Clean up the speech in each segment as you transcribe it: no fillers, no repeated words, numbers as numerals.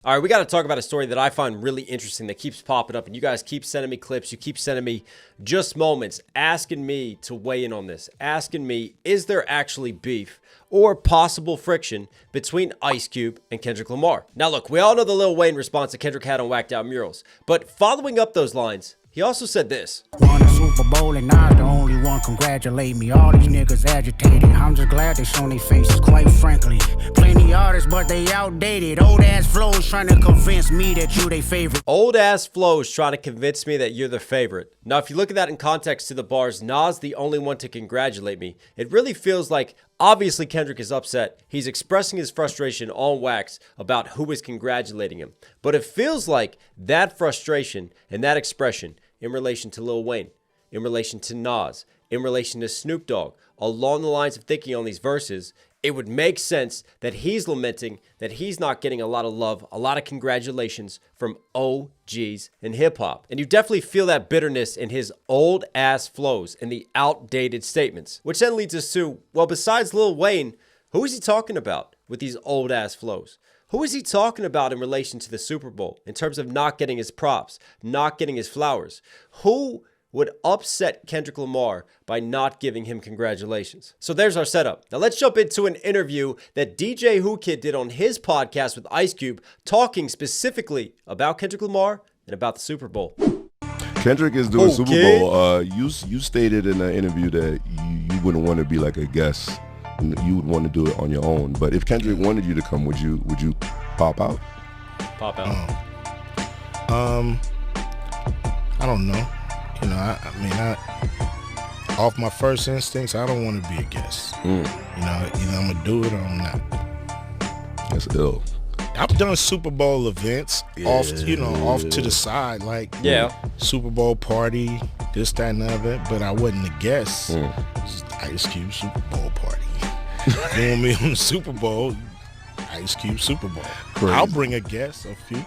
All right, we got to talk about a story that I find really interesting that keeps popping up, and you guys keep sending me clips. You keep sending me just moments, asking me to weigh in on this, asking me, is there actually beef or possible friction between Ice Cube and Kendrick Lamar? Now, look, we all know the Lil Wayne response that Kendrick had on Whacked Out Murals, but following up those lines, he also said this. Won a Super Bowl and I'm the only one congratulate me. All these niggas agitated. I'm just glad they shown their faces, quite frankly. Plenty artists, but they outdated. Old ass flows trying to convince me that you they favorite. Old ass flows trying to convince me that you're their favorite. Now, if you look at that in context to the bars, Nas the only one to congratulate me, it really feels like obviously Kendrick is upset. He's expressing his frustration on wax about who is congratulating him. But it feels like that frustration and that expression in relation to Lil Wayne, in relation to Nas, in relation to Snoop Dogg, along the lines of thinking on these verses, it would make sense that he's lamenting that he's not getting a lot of love, a lot of congratulations from OGs in hip hop. And you definitely feel that bitterness in his old ass flows and the outdated statements, which then leads us to, well, besides Lil Wayne, who is he talking about with these old ass flows? Who is he talking about in relation to the Super Bowl in terms of not getting his props, not getting his flowers? Who would upset Kendrick Lamar by not giving him congratulations? So there's our setup. Now let's jump into an interview that DJ Who Kid did on his podcast with Ice Cube, talking specifically about Kendrick Lamar and about the Super Bowl. Kendrick is doing Super Bowl. You stated in the interview that you wouldn't want to be like a guest. You would want to do it on your own. But if Kendrick wanted you to come, would you pop out? Pop out. I don't know. You know, I mean, off my first instincts, I don't want to be a guest. You know, either I'm gonna do it or I'm not. That's ill. I've done Super Bowl events off to the side, like Super Bowl party, this, that, and the other. But I wasn't a guest. It was Ice Cube Super Bowl party. You want me on the Super Bowl? Ice Cube Super Bowl. Crazy. I'll bring a guest, a few.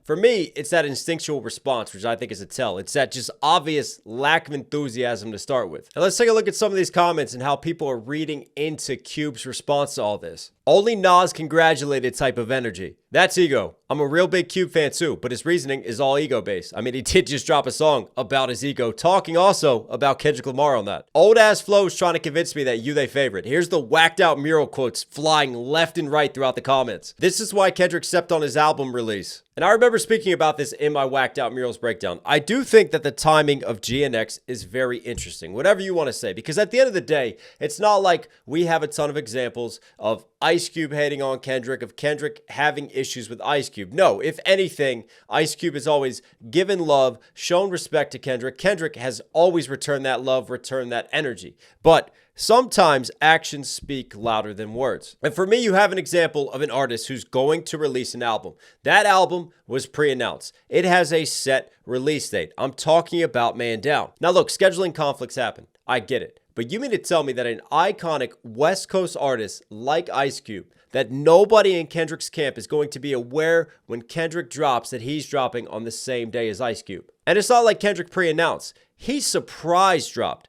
For me, it's that instinctual response, which I think is a tell. It's that just obvious lack of enthusiasm to start with. Now let's take a look at some of these comments and how people are reading into Cube's response to all this. Only Nas congratulated type of energy. That's ego. I'm a real big Cube fan too, but his reasoning is all ego-based. I mean, he did just drop a song about his ego, talking also about Kendrick Lamar on that. Old ass flows trying to convince me that you they favorite. Here's the whacked out mural quotes flying left and right throughout the comments. This is why Kendrick stepped on his album release. And I remember speaking about this in my Whacked Out Murals breakdown. I do think that the timing of GNX is very interesting, whatever you want to say, because at the end of the day, it's not like we have a ton of examples of Ice Cube hating on Kendrick, of Kendrick having issues with Ice Cube. No, if anything, Ice Cube has always given love, shown respect to Kendrick. Kendrick has always returned that love, returned that energy. But sometimes actions speak louder than words. And for me, you have an example of an artist who's going to release an album. That album was pre-announced. It has a set release date. I'm talking about Man Down. Now look, scheduling conflicts happen. I get it. But you mean to tell me that an iconic West Coast artist like Ice Cube, that nobody in Kendrick's camp is going to be aware when Kendrick drops that he's dropping on the same day as Ice Cube? And it's not like Kendrick pre-announced. He surprise dropped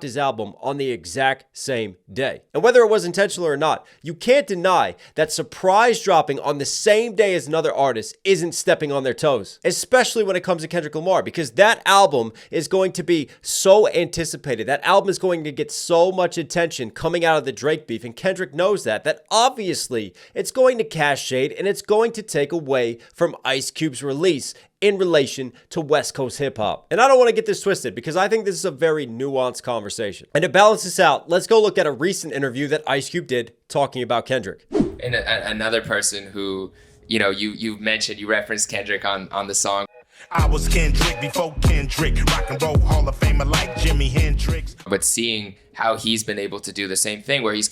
his album on the exact same day. And whether it was intentional or not, you can't deny that surprise dropping on the same day as another artist isn't stepping on their toes, especially when it comes to Kendrick Lamar, because that album is going to be so anticipated. That album is going to get so much attention coming out of the Drake beef, and Kendrick knows that obviously it's going to cast shade and it's going to take away from Ice Cube's release in relation to West Coast hip hop. And I don't want to get this twisted because I think this is a very nuanced conversation. And to balance this out, let's go look at a recent interview that Ice Cube did talking about Kendrick. And another person who, you know, you mentioned, you referenced Kendrick on the song. I was Kendrick before Kendrick, rock and roll Hall of Famer like Jimi Hendrix. But seeing how he's been able to do the same thing where he's,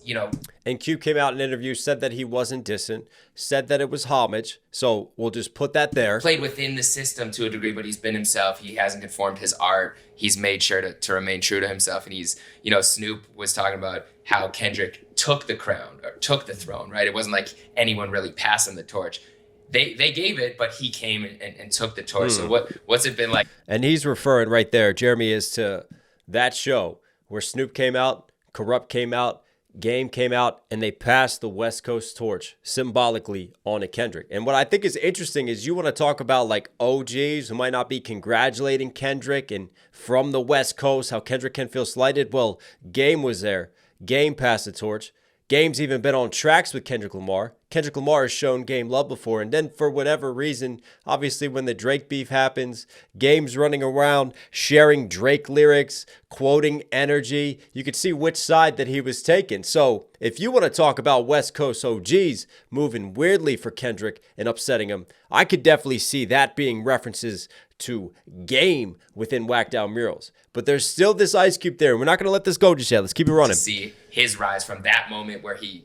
you know. And Cube came out in an interview, said that he wasn't distant, said that it was homage. So we'll just put that there. Played within the system to a degree, but he's been himself. He hasn't conformed his art. He's made sure to remain true to himself. And he's, you know, Snoop was talking about how Kendrick took the crown, or took the throne, right? It wasn't like anyone really passing the torch. They gave it, but he came and took the torch. So what's it been like? And he's referring right there, Jeremy, is to that show where Snoop came out, Corrupt came out, Game came out and they passed the West Coast torch symbolically on to Kendrick. And what I think is interesting is you want to talk about like OGs who might not be congratulating Kendrick and from the West Coast, how Kendrick can feel slighted. Well, Game was there. Game passed the torch. Game's even been on tracks with Kendrick Lamar. Kendrick Lamar has shown Game love before. And then for whatever reason, obviously when the Drake beef happens, Game's running around sharing Drake lyrics, quoting Energy. You could see which side that he was taking. So if you want to talk about West Coast OGs moving weirdly for Kendrick and upsetting him, I could definitely see that being references to Game within Whacked Out Murals. But there's still this Ice Cube there. We're not going to let this go just yet. Let's keep it running. To see his rise from that moment where he,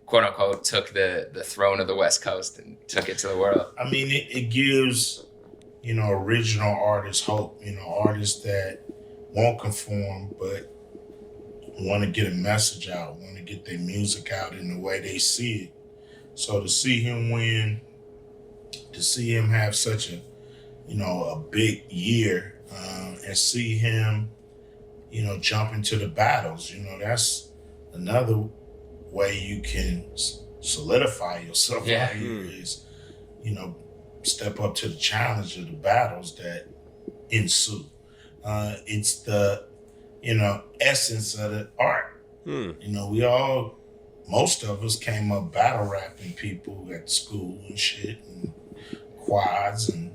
quote unquote, took the throne of the West Coast and took it to the world. I mean, it gives, original artists hope, artists that won't conform, but want to get a message out, want to get their music out in the way they see it. So to see him win, to see him have such a big year, and see him, jump into the battles, that's another way you can solidify yourself out here is, step up to the challenge of the battles that ensue. It's the, essence of the art. Most of us came up battle rapping people at school and shit, and quads and,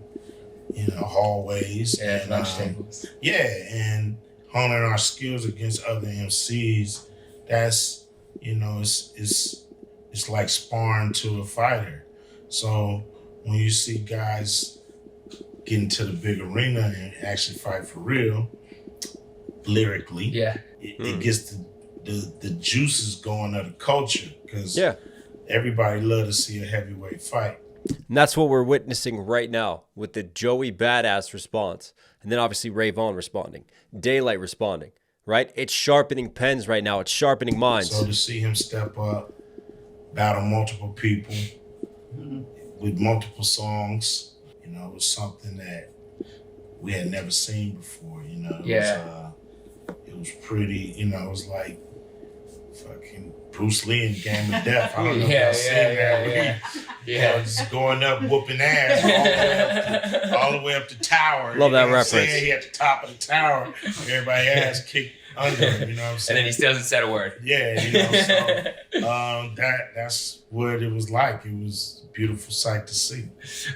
hallways. Yeah, and honing our skills against other MCs. That's, it's like sparring to a fighter. So when you see guys get into the big arena and actually fight for real, lyrically, it gets the juices going of the culture, because everybody love to see a heavyweight fight. And that's what we're witnessing right now with the Joey Badass response. And then obviously Ray Vaughn responding. Daylight responding, right? It's sharpening pens right now. It's sharpening minds. So to see him step up, battle multiple people with multiple songs, it was something that we had never seen before, It was pretty, it was like fucking Bruce Lee in Game of Death. I don't know if y'all seen that. Just going up, whooping ass all the way up the tower. Love that reference. He at the top of the tower. Everybody ass kicked under him, what I'm saying? And then he still hasn't said a word. That's what it was like. It was a beautiful sight to see.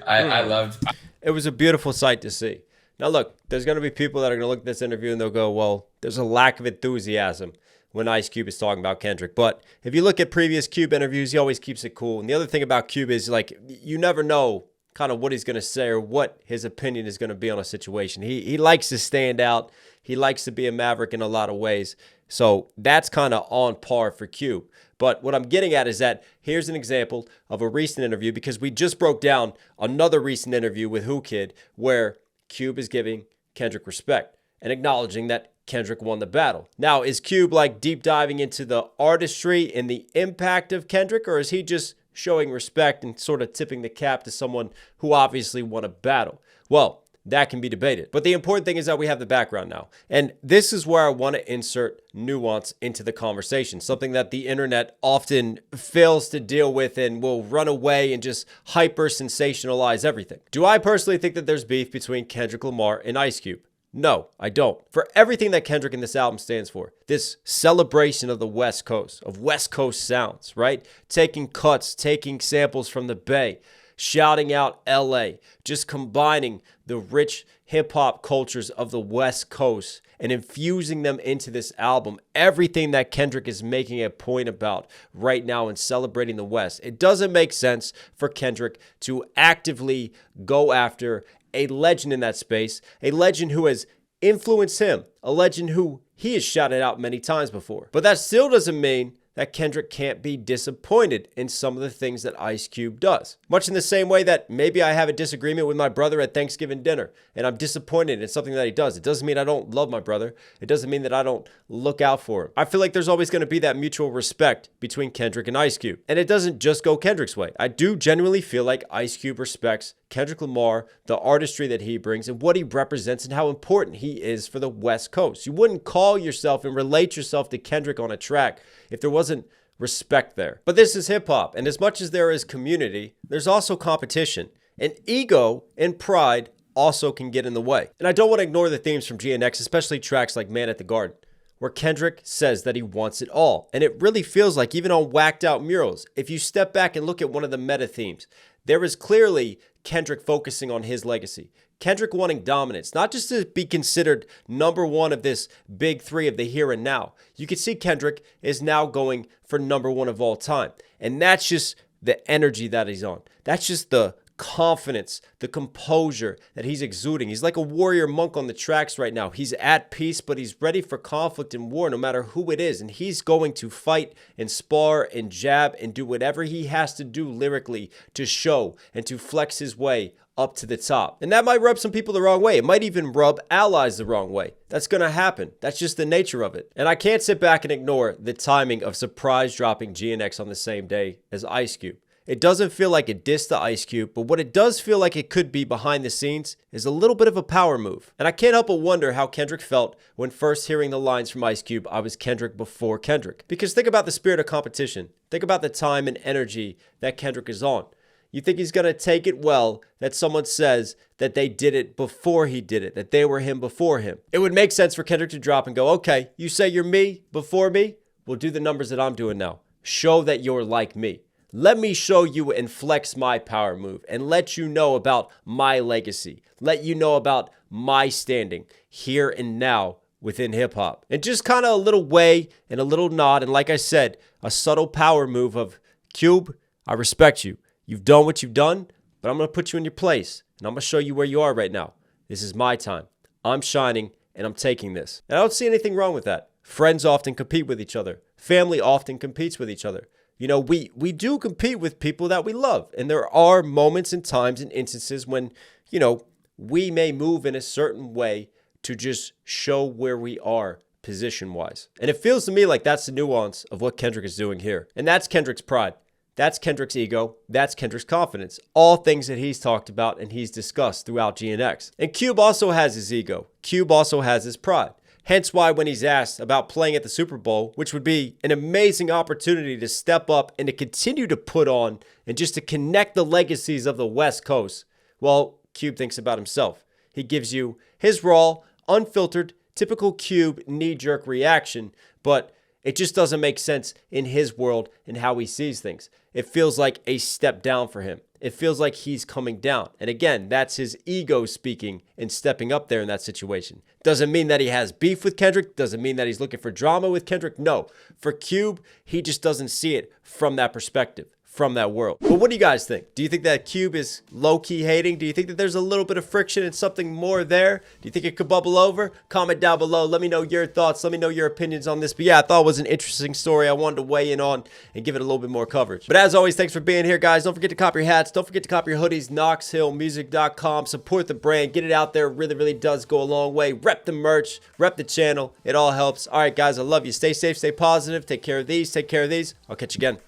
I loved. It was a beautiful sight to see. Now look, there's going to be people that are going to look at this interview and they'll go, well, there's a lack of enthusiasm when Ice Cube is talking about Kendrick. But if you look at previous Cube interviews, he always keeps it cool. And the other thing about Cube is, like, you never know kind of what he's going to say or what his opinion is going to be on a situation. He likes to stand out. He likes to be a maverick in a lot of ways. So that's kind of on par for Cube. But what I'm getting at is that here's an example of a recent interview, because we just broke down another recent interview with Who Kid where Cube is giving Kendrick respect and acknowledging that Kendrick won the battle. Now, is Cube like deep diving into the artistry and the impact of Kendrick, or is he just showing respect and sort of tipping the cap to someone who obviously won a battle? Well, that can be debated. But the important thing is that we have the background now. And this is where I want to insert nuance into the conversation, something that the internet often fails to deal with and will run away and just hyper sensationalize everything. Do I personally think that there's beef between Kendrick Lamar and Ice Cube? No, I don't. For everything that Kendrick in this album stands for, this celebration of the West Coast, of West Coast sounds, right? Taking cuts, taking samples from the Bay, shouting out LA, just combining the rich hip-hop cultures of the West Coast and infusing them into this album. Everything that Kendrick is making a point about right now in celebrating the West. It doesn't make sense for Kendrick to actively go after a legend in that space, a legend who has influenced him, a legend who he has shouted out many times before. But that still doesn't mean that Kendrick can't be disappointed in some of the things that Ice Cube does. Much in the same way that maybe I have a disagreement with my brother at Thanksgiving dinner and I'm disappointed in something that he does. It doesn't mean I don't love my brother. It doesn't mean that I don't look out for him. I feel like there's always going to be that mutual respect between Kendrick and Ice Cube. And it doesn't just go Kendrick's way. I do genuinely feel like Ice Cube respects Kendrick Lamar, the artistry that he brings, and what he represents and how important he is for the West Coast. You wouldn't call yourself and relate yourself to Kendrick on a track if there wasn't respect there. But this is hip hop, and as much as there is community, there's also competition. And ego and pride also can get in the way. And I don't want to ignore the themes from GNX, especially tracks like Man at the Garden, where Kendrick says that he wants it all. And it really feels like, even on whacked out murals, if you step back and look at one of the meta themes, there is clearly Kendrick focusing on his legacy. Kendrick wanting dominance, not just to be considered number one of this big three of the here and now. You can see Kendrick is now going for number one of all time. And that's just the energy that he's on. That's just the confidence, the composure that he's exuding. He's like a warrior monk on the tracks right now. He's at peace, but he's ready for conflict and war no matter who it is. And he's going to fight and spar and jab and do whatever he has to do lyrically to show and to flex his way up to the top. And that might rub some people the wrong way. It might even rub allies the wrong way. That's going to happen. That's just the nature of it. And I can't sit back and ignore the timing of surprise dropping GNX on the same day as Ice Cube. It doesn't feel like a diss to Ice Cube, but what it does feel like it could be behind the scenes is a little bit of a power move. And I can't help but wonder how Kendrick felt when first hearing the lines from Ice Cube, "I was Kendrick before Kendrick." Because think about the spirit of competition. Think about the time and energy that Kendrick is on. You think he's going to take it well that someone says that they did it before he did it, that they were him before him? It would make sense for Kendrick to drop and go, okay, you say you're me before me? Well, do the numbers that I'm doing now. Show that you're like me. Let me show you and flex my power move and let you know about my legacy. Let you know about my standing here and now within hip hop. And just kind of a little way and a little nod. And like I said, a subtle power move of, Cube, I respect you. You've done what you've done, but I'm going to put you in your place. And I'm going to show you where you are right now. This is my time. I'm shining and I'm taking this. And I don't see anything wrong with that. Friends often compete with each other. Family often competes with each other. You know, we do compete with people that we love. And there are moments and times and instances when, you know, we may move in a certain way to just show where we are position-wise. And it feels to me like that's the nuance of what Kendrick is doing here. And that's Kendrick's pride. That's Kendrick's ego. That's Kendrick's confidence. All things that he's talked about and he's discussed throughout GNX. And Cube also has his ego. Cube also has his pride. Hence why when he's asked about playing at the Super Bowl, which would be an amazing opportunity to step up and to continue to put on and just to connect the legacies of the West Coast, well, Cube thinks about himself. He gives you his raw, unfiltered, typical Cube knee-jerk reaction, but it just doesn't make sense in his world and how he sees things. It feels like a step down for him. It feels like he's coming down. And again, that's his ego speaking and stepping up there in that situation. Doesn't mean that he has beef with Kendrick. Doesn't mean that he's looking for drama with Kendrick. No. For Cube, he just doesn't see it from that perspective, from that world. But what do you guys think? Do you think that Cube is low-key hating? Do you think that there's a little bit of friction and something more there? Do you think it could bubble over? Comment down below. Let me know your thoughts. Let me know your opinions on this. But yeah, I thought it was an interesting story I wanted to weigh in on and give it a little bit more coverage. But as always, thanks for being here, guys. Don't forget to cop your hats. Don't forget to cop your hoodies. knoxhillmusic.com. Support the brand. Get it out there. It really, really does go a long way. Rep the merch. Rep the channel. It all helps. All right, guys, I love you. Stay safe. Stay positive. Take care of these. Take care of these. I'll catch you again.